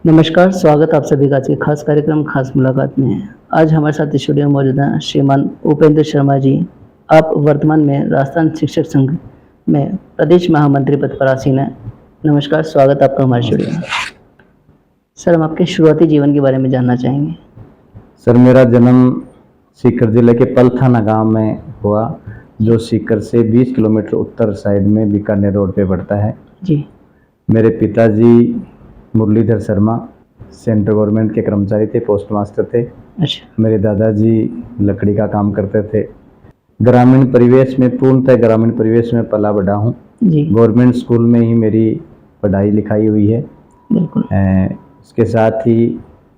नमस्कार, स्वागत आप सभी का आज के खास कार्यक्रम खास मुलाकात में है। आज हमारे साथ स्टूडियो में मौजूद हैं श्रीमान उपेंद्र शर्मा जी। आप वर्तमान में राजस्थान शिक्षक संघ में प्रदेश महामंत्री पद पर आसीन हैं। नमस्कार, स्वागत आपका हमारे स्टूडियो में। सर, हम आपके शुरुआती जीवन के बारे में जानना चाहेंगे। सर, मेरा जन्म सीकर जिले के पलथाना गांव में हुआ, जो सीकर से 20 किलोमीटर उत्तर साइड में बीकानेर रोड पे पड़ता है। जी। मेरे पिताजी मुरलीधर शर्मा सेंट्रल गवर्नमेंट के कर्मचारी थे, पोस्ट मास्टर थे। अच्छा। मेरे दादाजी लकड़ी का काम करते थे। ग्रामीण परिवेश में, पूर्णतः ग्रामीण परिवेश में पला बढ़ा हूँ। जी। गवर्नमेंट स्कूल में ही मेरी पढ़ाई लिखाई हुई है। बिल्कुल। इसके साथ ही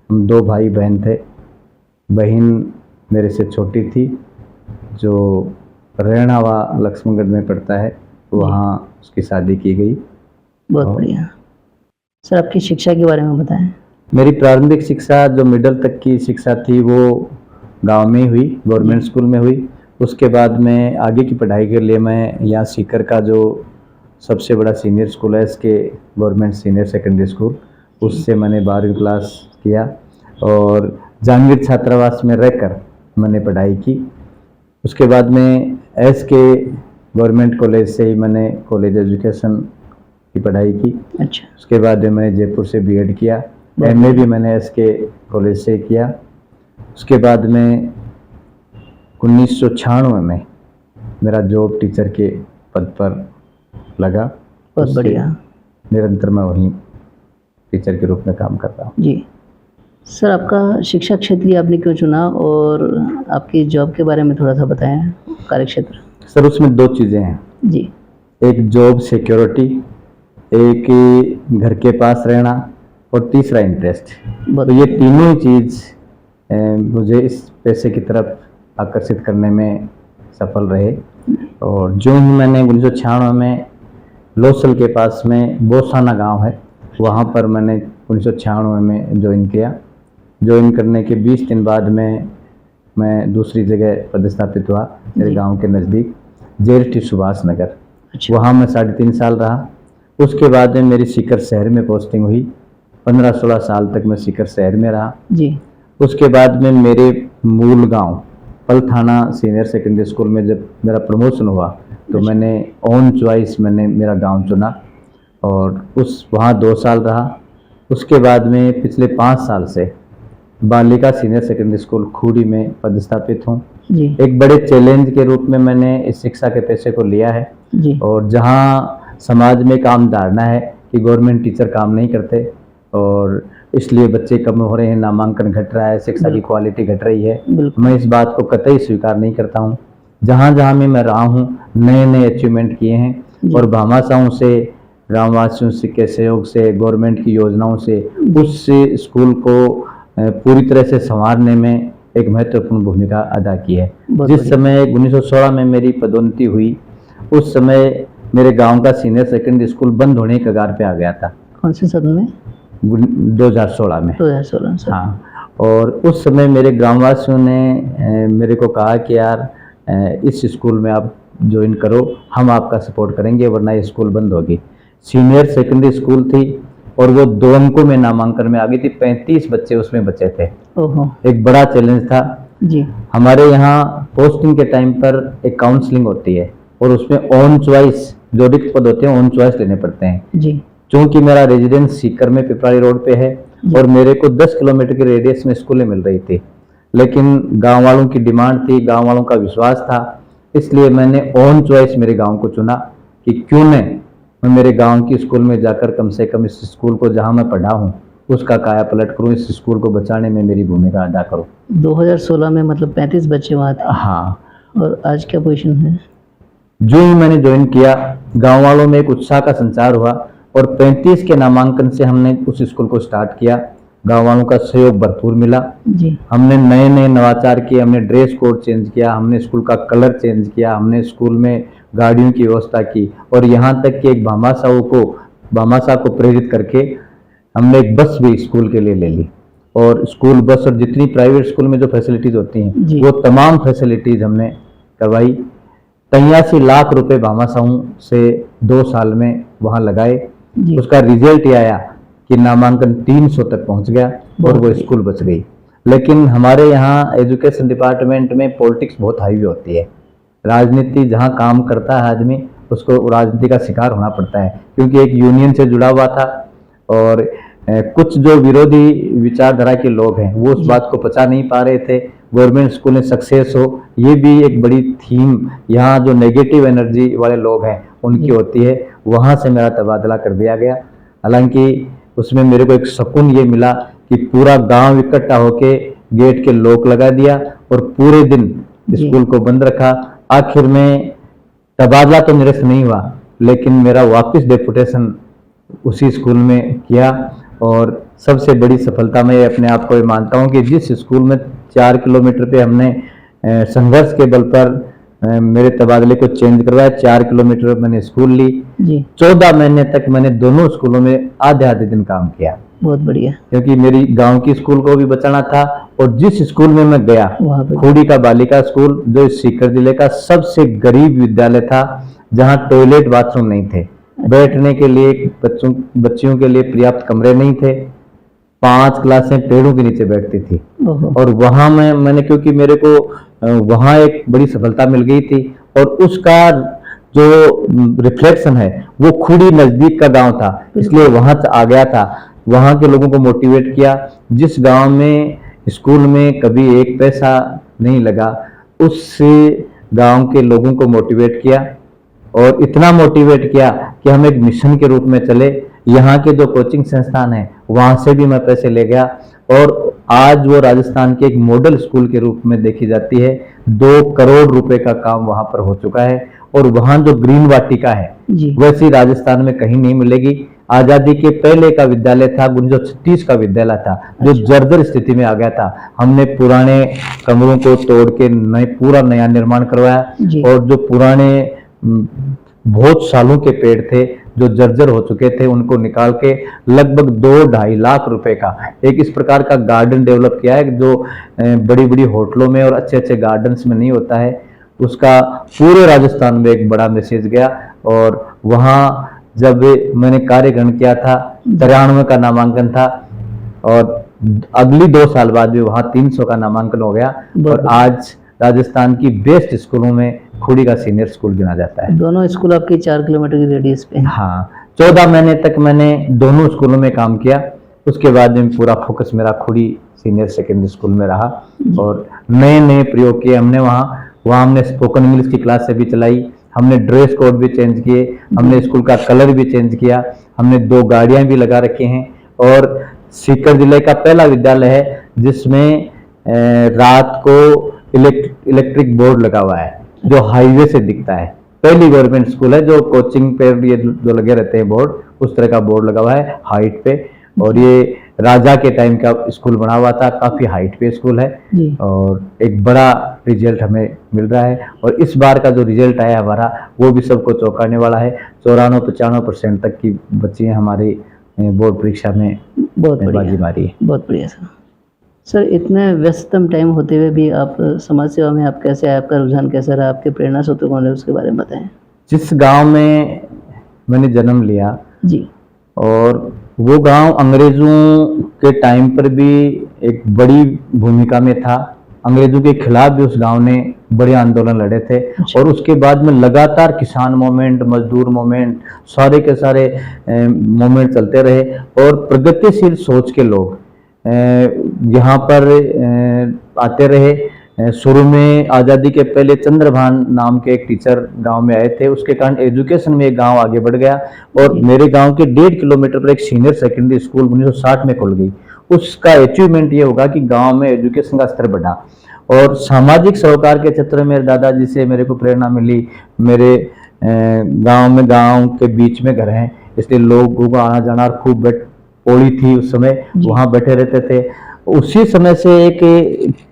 हम 2 भाई बहन थे। बहन मेरे से छोटी थी, जो रेणावा लक्ष्मणगढ़ में पड़ता है, वहाँ उसकी शादी की गई। बहुत बढ़िया। सर, आपकी शिक्षा के बारे में बताएं। मेरी प्रारंभिक शिक्षा, जो मिडिल तक की शिक्षा थी, वो गांव में ही हुई, गवर्नमेंट स्कूल में हुई। उसके बाद में आगे की पढ़ाई के लिए मैं यहाँ सीकर का जो सबसे बड़ा सीनियर स्कूल है, इसके गवर्नमेंट सीनियर सेकेंडरी स्कूल, उससे मैंने 12वीं क्लास किया और जहांगीर छात्रावास में रहकर मैंने पढ़ाई की। उसके बाद में SK गवर्नमेंट कॉलेज से ही मैंने कॉलेज एजुकेशन की पढ़ाई की। अच्छा। उसके बाद में मैंने जयपुर से B.Ed किया। MA भी मैंने SK कॉलेज से किया। उसके बाद में 1996 में मेरा जॉब टीचर के पद पर लगा। बहुत बढ़िया। निरंतर मैं वहीं टीचर के रूप में काम करता हूँ। जी। सर, आपका शिक्षा क्षेत्र आपने क्यों चुना और आपकी जॉब के बारे में थोड़ा सा बताएं, कार्यक्षेत्र। सर, उसमें 2 चीज़ें हैं। जी। एक जॉब सिक्योरिटी, एक घर के पास रहना और तीसरा इंटरेस्ट। तो ये तीनों ही चीज़ मुझे इस पैसे की तरफ आकर्षित करने में सफल रहे। और जो ही मैंने 1996 में लोसल के पास में बोसाना गांव है, वहाँ पर मैंने 1996 में ज्वाइन किया। ज्वाइन करने के 20 दिन बाद में मैं दूसरी जगह पदस्थापित हुआ, मेरे गांव के नज़दीक JRT सुभाष नगर। अच्छा। वहाँ मैं 3.5 साल रहा। उसके बाद में मेरी सीकर शहर में पोस्टिंग हुई। 15-16 साल तक मैं सीकर शहर में रहा। जी। उसके बाद में मेरे मूल गांव पलथाना सीनियर सेकेंडरी स्कूल में जब मेरा प्रमोशन हुआ, तो मैंने ऑन चॉइस मैंने मेरा गांव चुना और वहाँ 2 साल रहा। उसके बाद में पिछले 5 साल से बालिका सीनियर सेकेंडरी स्कूल खूड़ी में पदस्थापित हूँ। जी। एक बड़े चैलेंज के रूप में मैंने इस शिक्षा के पेशे को लिया है। जी। और जहाँ समाज में काम धारणा है कि गवर्नमेंट टीचर काम नहीं करते और इसलिए बच्चे कम हो रहे हैं, नामांकन घट रहा है, शिक्षा की क्वालिटी घट रही है, मैं इस बात को कतई स्वीकार नहीं करता हूँ। जहाँ जहाँ मैं रहा हूँ, नए नए अचीवमेंट किए हैं और भामाशाहों से, ग्रामवासियों के सहयोग से, गवर्नमेंट की योजनाओं से उस स्कूल को पूरी तरह से संवारने में एक महत्वपूर्ण भूमिका अदा की है। जिस समय 1916 में मेरी पदोन्नति हुई, उस समय मेरे गांव का सीनियर सेकेंडरी स्कूल बंद होने के कगार पे आ गया था। कौन से साल में? 2016 में। 2016 से। हाँ। और उस समय मेरे ग्रामवासियों ने मेरे को कहा कि यार इस स्कूल में आप ज्वाइन करो, हम आपका सपोर्ट करेंगे, वरना ये स्कूल बंद होगी। सीनियर सेकेंडरी स्कूल थी और वो 2 अंकों में नामांकन में आ गई थी। 35 बच्चे उसमें बचे थे। ओहो। एक बड़ा चैलेंज था। जी। हमारे यहाँ पोस्टिंग के टाइम पर एक काउंसलिंग होती है और उसमें ऑन चॉइस जो रिक्त पद होते हैं, ऑन चॉइस लेने पड़ते हैं। जी। क्योंकि मेरा रेजिडेंस सीकर में पिपराड़ी रोड पे है और मेरे को 10 किलोमीटर के रेडियस में स्कूलें मिल रही थी, लेकिन गांव वालों की डिमांड थी, गांव वालों का विश्वास था, इसलिए मैंने ऑन चॉइस मेरे गांव को चुना कि क्यों नहीं मैं मेरे गांव की स्कूल में जाकर कम से कम इस स्कूल को जहां मैं पढ़ा हूं उसका काया पलट करूं, इस स्कूल को बचाने में मेरी भूमिका अदा करूं। 2016 में मतलब 35 बच्चे वहाँ थे। हाँ। और आज क्या पोजीशन है? जो ही मैंने ज्वाइन किया, गांव वालों में एक उत्साह का संचार हुआ और 35 के नामांकन से हमने उस स्कूल को स्टार्ट किया। गांव वालों का सहयोग भरपूर मिला। जी। हमने नए नए नवाचार किए, हमने ड्रेस कोड चेंज किया, हमने स्कूल का कलर चेंज किया, हमने स्कूल में गाड़ियों की व्यवस्था की और यहाँ तक कि एक भामाशाह को प्रेरित करके हमने एक बस भी स्कूल के लिए ले ली और स्कूल बस और जितनी प्राइवेट स्कूल में जो फैसिलिटीज होती हैं वो तमाम फैसिलिटीज हमने करवाई। 83 लाख रुपए भामाशाहों से 2 साल में वहाँ लगाए। उसका रिजल्ट ये आया कि नामांकन 300 तक पहुंच गया और वो स्कूल बच गई। लेकिन हमारे यहाँ एजुकेशन डिपार्टमेंट में पॉलिटिक्स बहुत हाईवी होती है। राजनीति जहाँ काम करता है आदमी, उसको राजनीति का शिकार होना पड़ता है, क्योंकि एक यूनियन से जुड़ा हुआ था और कुछ जो विरोधी विचारधारा के लोग हैं वो उस बात को पचा नहीं पा रहे थे। गवर्नमेंट स्कूल में सक्सेस हो, ये भी एक बड़ी थीम यहाँ जो नेगेटिव एनर्जी वाले लोग हैं उनकी होती है। वहाँ से मेरा तबादला कर दिया गया। हालांकि उसमें मेरे को एक सुकून ये मिला कि पूरा गांव इकट्ठा होके गेट के लॉक लगा दिया और पूरे दिन स्कूल को बंद रखा। आखिर में तबादला तो मेरे से नहीं हुआ, लेकिन मेरा वापस डेपुटेशन उसी स्कूल में किया। और सबसे बड़ी सफलता मैं अपने आप को ये मानता हूँ कि जिस स्कूल में 4 किलोमीटर पे हमने संघर्ष के बल पर मेरे तबादले को चेंज करवाया, 4 किलोमीटर मैंने स्कूल ली जी। 14 महीने तक मैंने दोनों स्कूलों में आधे आधे दिन काम किया। बहुत बढ़िया। क्योंकि मेरी गांव की स्कूल को भी बचाना था और जिस स्कूल में मैं गया खूड़ी का बालिका स्कूल, जो इस सीकर जिले का सबसे गरीब विद्यालय था, जहां टॉयलेट बाथरूम नहीं थे, बैठने के लिए बच्चियों के लिए पर्याप्त कमरे नहीं थे, 5 क्लासें पेड़ों के नीचे बैठती थी। और वहां मैंने क्योंकि मेरे को वहां एक बड़ी सफलता मिल गई थी और उसका जो रिफ्लेक्शन है वो खूड़ी नजदीक का गांव था, इसलिए वहां आ गया था। वहां के लोगों को मोटिवेट किया। जिस गांव में स्कूल में कभी एक पैसा नहीं लगा, उससे गांव के लोगों को मोटिवेट किया और इतना मोटिवेट किया कि हम एक मिशन के रूप में चले। यहाँ के जो कोचिंग संस्थान है वहां से भी मैं पैसे ले गया और आज वो राजस्थान के एक मॉडल स्कूल के रूप में देखी जाती है। 2 करोड़ रुपए का काम वहां पर हो चुका है और वहां जो ग्रीन वाटिका है वैसी राजस्थान में कहीं नहीं मिलेगी। आजादी के पहले का विद्यालय था 1936 का विद्यालय था, जो जर्जर स्थिति में आ गया था। हमने पुराने कमरों को तोड़ के पूरा नया निर्माण करवाया और जो पुराने बहुत सालों के पेड़ थे जो जर्जर हो चुके थे उनको निकाल के लगभग 2-2.5 लाख रुपए का एक इस प्रकार का गार्डन डेवलप किया है, जो बड़ी बड़ी होटलों में और अच्छे अच्छे गार्डन्स में नहीं होता है। उसका पूरे राजस्थान में एक बड़ा मैसेज गया और वहाँ जब मैंने कार्य ग्रहण किया था 93 का नामांकन था और अगली 2 साल बाद भी वहाँ 300 का नामांकन हो गया और आज राजस्थान की बेस्ट स्कूलों में खूड़ी का सीनियर स्कूल गिना जाता है। दोनों स्कूल आपके 4 किलोमीटर की रेडियस पे हैं। हाँ, 14 महीने तक मैंने दोनों स्कूलों में काम किया। उसके बाद में पूरा फोकस मेरा खूड़ी सीनियर सेकेंडरी स्कूल में रहा और नए नए प्रयोग किए हमने। वहाँ हमने स्पोकन इंग्लिश की क्लास से भी चलाई, हमने ड्रेस कोड भी चेंज किए, हमने स्कूल का कलर भी चेंज किया, हमने 2 गाड़ियां भी लगा रखी हैं और सीकर जिले का पहला विद्यालय है जिसमें रात को इलेक्ट्रिक बोर्ड लगा हुआ है जो हाईवे से दिखता है। पहली गवर्नमेंट स्कूल है जो कोचिंग पे ये जो लगे रहते हैं बोर्ड, उस तरह का बोर्ड लगा हुआ है हाइट पे और ये राजा के टाइम का स्कूल बना हुआ था, काफी हाइट पे स्कूल है और एक बड़ा रिजल्ट हमें मिल रहा है। और इस बार का जो रिजल्ट आया हमारा वो भी सबको चौंकाने वाला है। 94-95% तक की बच्चियां हमारी बोर्ड परीक्षा में बाजी मारी है। बहुत बढ़िया सर, इतने व्यस्ततम टाइम होते हुए भी आप समाज सेवा में आप कैसे आए, आपका रुझान कैसा रहा, आपके प्रेरणा स्रोत कौन है, उसके बारे में बताएं। जिस गांव में मैंने जन्म लिया जी और वो गांव अंग्रेजों के टाइम पर भी एक बड़ी भूमिका में था। अंग्रेजों के खिलाफ भी उस गांव ने बड़े आंदोलन लड़े थे और उसके बाद में लगातार किसान मूवमेंट, मजदूर मूवमेंट, सारे के सारे मूवमेंट चलते रहे और प्रगतिशील सोच के लोग यहाँ पर आते रहे। शुरू में आज़ादी के पहले चंद्रभान नाम के एक टीचर गांव में आए थे, उसके कारण एजुकेशन में एक गांव आगे बढ़ गया और मेरे गांव के 1.5 किलोमीटर पर एक सीनियर सेकेंडरी स्कूल 1960 में खुल गई। उसका अचीवमेंट ये होगा कि गांव में एजुकेशन का स्तर बढ़ा और सामाजिक सरोकार के क्षेत्र में मेरे दादाजी से मेरे को प्रेरणा मिली। मेरे गांव के बीच में घर हैं, इसलिए लोगों का आना जाना खूब पौड़ी थी उस समय, वहां बैठे रहते थे। उसी समय से एक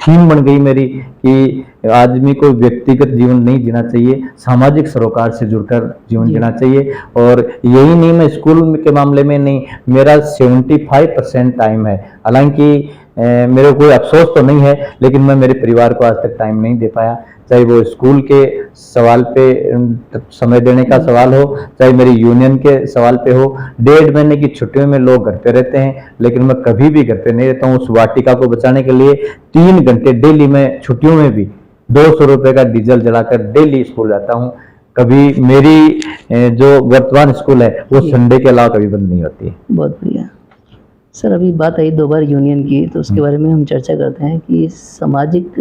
थीम बन गई मेरी कि आदमी को व्यक्तिगत जीवन नहीं जीना चाहिए, सामाजिक सरोकार से जुड़कर जीवन जीना चाहिए। और यही नहीं, मैं स्कूल के मामले में नहीं, मेरा 75% टाइम है। हालांकि मेरे को कोई अफसोस तो नहीं है, लेकिन मैं मेरे परिवार को आज तक टाइम नहीं दे पाया, चाहे वो स्कूल के सवाल पे समय देने का सवाल हो, चाहे मेरी यूनियन के सवाल पे हो। 1.5 महीने की छुट्टियों में लोग घर पे रहते हैं, लेकिन मैं कभी भी घर पे नहीं रहता हूँ। उस वाटिका को बचाने के लिए 3 घंटे डेली मैं छुट्टियों में भी 200 रुपए का डीजल जलाकर डेली स्कूल जाता हूँ। कभी मेरी जो वर्तमान स्कूल है वो संडे के अलावा कभी बंद नहीं होती है। बहुत बढ़िया। सर अभी बात आई 2 बार यूनियन की, तो उसके बारे में हम चर्चा करते हैं कि सामाजिक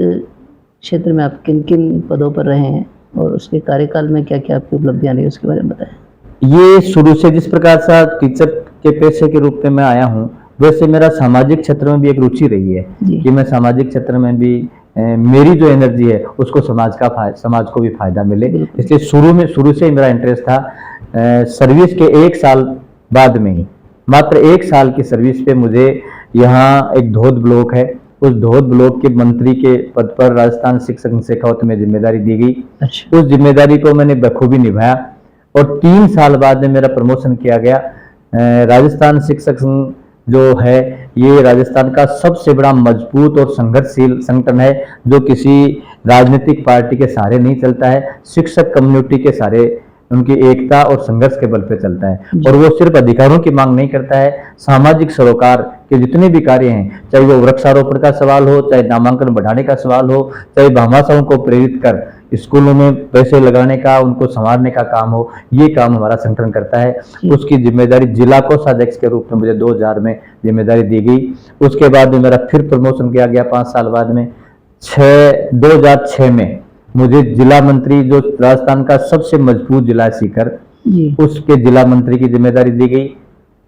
क्षेत्र में आप किन किन पदों पर रहे हैं और उसके कार्यकाल में क्या क्या आपकी उपलब्धियां रही, उसके बारे में बताएं। ये शुरू से जिस प्रकार से टीचर के पेशे के रूप में मैं आया हूँ, वैसे मेरा सामाजिक क्षेत्र में भी एक रुचि रही है जी। कि मैं सामाजिक क्षेत्र में भी मेरी जो एनर्जी है उसको समाज को भी फायदा मिले। बिल्कुल। इसलिए शुरू से ही मेरा इंटरेस्ट था। सर्विस के 1 साल बाद में ही, मात्र 1 साल की सर्विस पे मुझे यहाँ एक धोद ब्लॉक है, उस धोद ब्लॉक के मंत्री के पद पर राजस्थान शिक्षक संघ शेखावत में जिम्मेदारी दी गई। अच्छा। उस जिम्मेदारी को मैंने बखूबी निभाया और 3 साल बाद में मेरा प्रमोशन किया गया। राजस्थान शिक्षक संघ जो है ये राजस्थान का सबसे बड़ा मजबूत और संघर्षशील संगठन है, जो किसी राजनीतिक पार्टी के सहारे नहीं चलता है, शिक्षक कम्युनिटी के सहारे, उनकी एकता और संघर्ष के बल पे चलता है। और वो सिर्फ अधिकारों की मांग नहीं करता है, सामाजिक सरोकार के जितने भी कार्य हैं, चाहे वो वृक्षारोपण का सवाल हो, चाहे नामांकन बढ़ाने का सवाल हो, चाहे भामाशाहों को प्रेरित कर स्कूलों में पैसे लगाने का, उनको संवारने का काम हो, ये काम हमारा संगठन करता है। उसकी जिम्मेदारी जिला कोषाध्यक्ष के रूप में मुझे 2000 में जिम्मेदारी दी गई। उसके बाद में मेरा फिर प्रमोशन किया गया 5 साल बाद में। 2006 में मुझे जिला मंत्री, जो राजस्थान का सबसे मजबूत जिला है सीकर, उसके जिला मंत्री की जिम्मेदारी दी गई।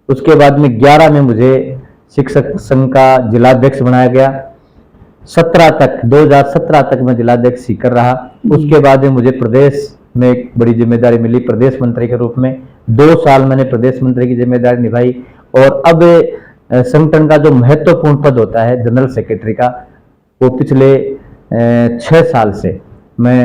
उसके बाद में 11 में मुझे शिक्षक संघ का जिलाध्यक्ष बनाया गया। 2017 तक मैं जिलाध्यक्ष सीकर रहा। उसके बाद में मुझे प्रदेश में एक बड़ी जिम्मेदारी मिली, प्रदेश मंत्री के रूप में 2 साल मैंने प्रदेश मंत्री की जिम्मेदारी निभाई। और अब संगठन का जो महत्वपूर्ण पद होता है जनरल सेक्रेटरी का, वो पिछले 6 साल से मैं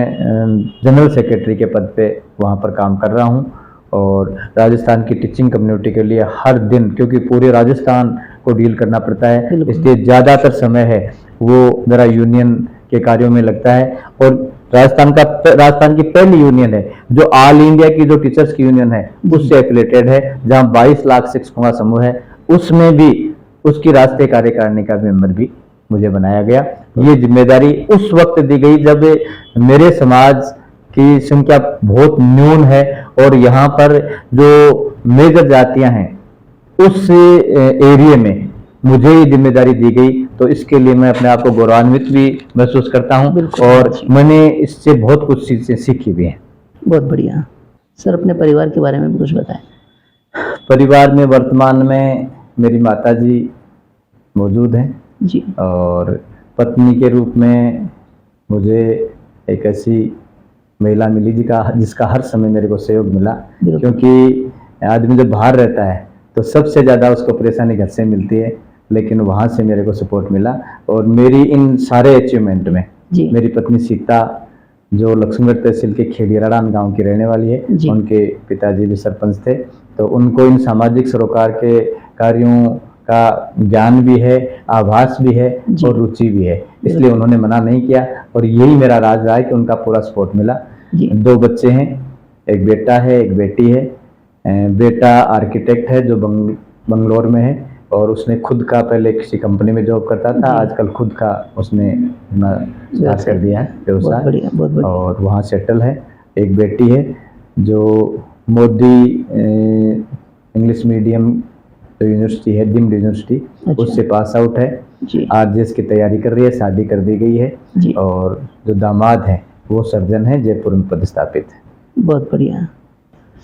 जनरल सेक्रेटरी के पद पे वहाँ पर काम कर रहा हूँ। और राजस्थान की टीचिंग कम्युनिटी के लिए हर दिन, क्योंकि पूरे राजस्थान को डील करना पड़ता है, इसलिए ज़्यादातर समय है वो मेरा यूनियन के कार्यों में लगता है। और राजस्थान की पहली यूनियन है जो ऑल इंडिया की जो टीचर्स की यूनियन है उससे एफिलेटेड है, जहाँ 22 लाख शिक्षकों का समूह है, उसमें भी उसकी राष्ट्रीय कार्यकारिणी का मेंबर भी मुझे बनाया गया। ये जिम्मेदारी उस वक्त दी गई जब मेरे समाज की संख्या बहुत न्यून है और यहाँ पर जो मेजर जातियां हैं उस एरिया में मुझे ये जिम्मेदारी दी गई, तो इसके लिए मैं अपने आप को गौरवान्वित भी महसूस करता हूँ और मैंने इससे बहुत कुछ चीजें सीखी भी हैं। बहुत बढ़िया। सर अपने परिवार के बारे में भी कुछ बताएं। परिवार में वर्तमान में मेरी माताजी मौजूद हैं जी, और पत्नी के रूप में मुझे एक ऐसी महिला मिली जिसका हर समय मेरे को सहयोग मिला, क्योंकि आदमी जब बाहर रहता है तो सबसे ज़्यादा उसको परेशानी घर से मिलती है, लेकिन वहाँ से मेरे को सपोर्ट मिला। और मेरी इन सारे अचीवमेंट में मेरी पत्नी सीता, जो लक्ष्मणगढ़ तहसील के खेड़ियारान गांव की रहने वाली है, उनके पिताजी भी सरपंच थे, तो उनको इन सामाजिक सरोकार के कार्यों का ज्ञान भी है, आभास भी है और रुचि भी है, इसलिए उन्होंने मना नहीं किया। और यही मेरा राज रहा है कि उनका पूरा सपोर्ट मिला। 2 बच्चे हैं, एक बेटा है एक बेटी है। बेटा आर्किटेक्ट है जो बंगलोर में है, और उसने खुद का, पहले किसी कंपनी में जॉब करता था, आजकल खुद का उसने स्टार्ट कर दिया है व्यवसाय और वहाँ सेटल है। एक बेटी है जो मोदी इंग्लिश मीडियम यूनिवर्सिटी है, डिम्ड यूनिवर्सिटी, उससे पास आउट है, आरजेएस की तैयारी कर रही है, शादी कर दी गई है। और जो दामाद है वो सर्जन है, जयपुर में पदस्थापित है। बहुत बढ़िया।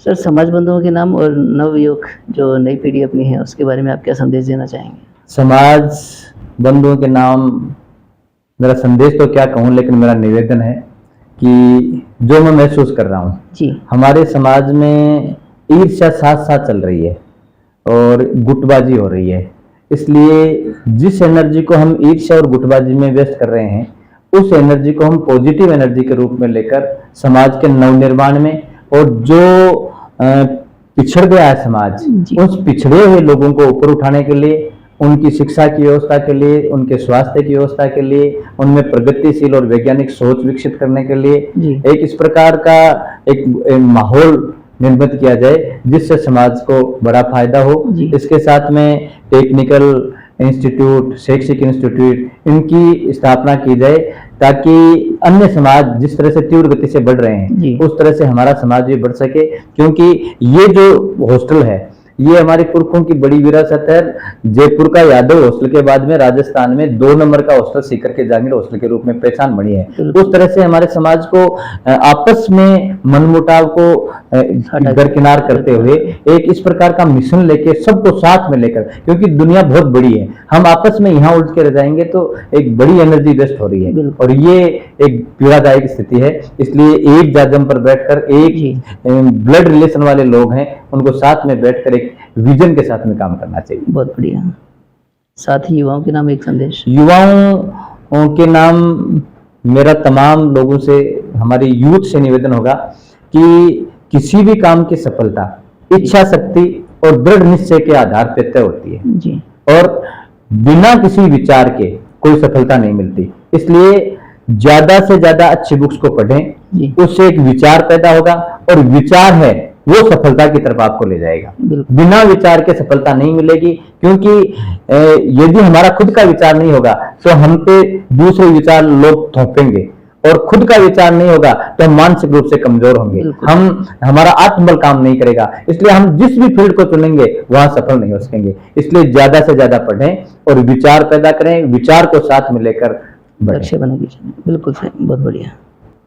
सर समाज बंधुओं के नाम और नवयुवक जो नई पीढ़ी अपनी है उसके बारे में आप क्या संदेश देना चाहेंगे? समाज बंधुओं के नाम मेरा संदेश तो क्या कहूँ, लेकिन मेरा निवेदन है कि जो मैं महसूस कर रहा हूँ जी, हमारे समाज में ईर्ष्या साथ साथ चल रही है और गुटबाजी हो रही है। इसलिए जिस एनर्जी को हम ईर्ष्या और गुटबाजी में व्यस्त कर रहे हैं, उस एनर्जी को हम पॉजिटिव एनर्जी के रूप में लेकर समाज के नवनिर्माण में, और जो पिछड़ गया है समाज, उस पिछड़े हुए लोगों को ऊपर उठाने के लिए, उनकी शिक्षा की व्यवस्था के लिए, उनके स्वास्थ्य की व्यवस्था के लिए, उनमें प्रगतिशील और वैज्ञानिक सोच विकसित करने के लिए जी। एक इस प्रकार का एक माहौल निर्मित किया जाए जिससे समाज को बड़ा फायदा हो। जी। इसके साथ में टेक्निकल इंस्टीट्यूट, शैक्षिक इंस्टीट्यूट, इनकी स्थापना की जाए ताकि अन्य समाज जिस तरह से तीव्र गति से बढ़ रहे जी। हैं उस तरह से हमारा समाज भी बढ़ सके, क्योंकि ये जो हॉस्टल है ये हमारे पुरखों की बड़ी विरासत है। जयपुर का यादव हॉस्टल के बाद में राजस्थान में 2 नंबर का हॉस्टल सीकर के जहांगीर हॉस्टल के रूप में पहचान बनी है। उस तरह से हमारे समाज को आपस में मनमुटाव को दरकिनार करते हुए एक इस प्रकार का मिशन लेके सबको साथ में लेकर, क्योंकि दुनिया बहुत बड़ी है, हम आपस में यहाँ उलझ के रह जाएंगे तो एक बड़ी एनर्जी वेस्ट हो रही है और ये एक पीड़ादायक स्थिति है। इसलिए एक जागम पर बैठकर एक ब्लड रिलेशन वाले लोग हैं उनको साथ में बैठकर एक विजन के साथ में काम करना चाहिए। बहुत बढ़िया। साथ ही युवाओं के नाम एक संदेश। युवाओं के नाम मेरा तमाम लोगों से, हमारी यूथ से निवेदन होगा कि किसी भी काम की सफलता इच्छा शक्ति और दृढ़ निश्चय के आधार पर तय होती है जी। और बिना किसी विचार के कोई सफलता नहीं मिलती। इसलिए ज्यादा से ज्यादा अच्छी बुक्स को पढ़ें, उससे एक विचार पैदा होगा और विचार है वो सफलता की तरफ आपको ले जाएगा। बिना विचार के सफलता नहीं मिलेगी, क्योंकि यदि हमारा खुद का विचार नहीं होगा तो हम पे दूसरे विचार लोग थोपेंगे और खुद का विचार नहीं होगा तो हम मानसिक रूप से कमजोर होंगे, हमारा आत्मबल काम नहीं करेगा। इसलिए हम जिस भी फील्ड को चुनेंगे वहां सफल नहीं हो सकेंगे। इसलिए ज्यादा से ज्यादा पढ़ें और विचार पैदा करें, विचार को साथ में लेकर लक्ष्य बनाइए। बिल्कुल सही, बहुत बढ़िया।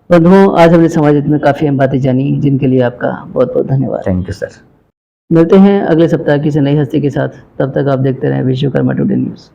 बंधुओं, आज हमने समाज हित में काफी अहम बातें जानी, जिनके लिए आपका बहुत बहुत धन्यवाद। Thank you sir. मिलते हैं अगले सप्ताह किसी नई हस्ती के साथ। तब तक आप देखते रहें विश्वकर्मा टुडे न्यूज़।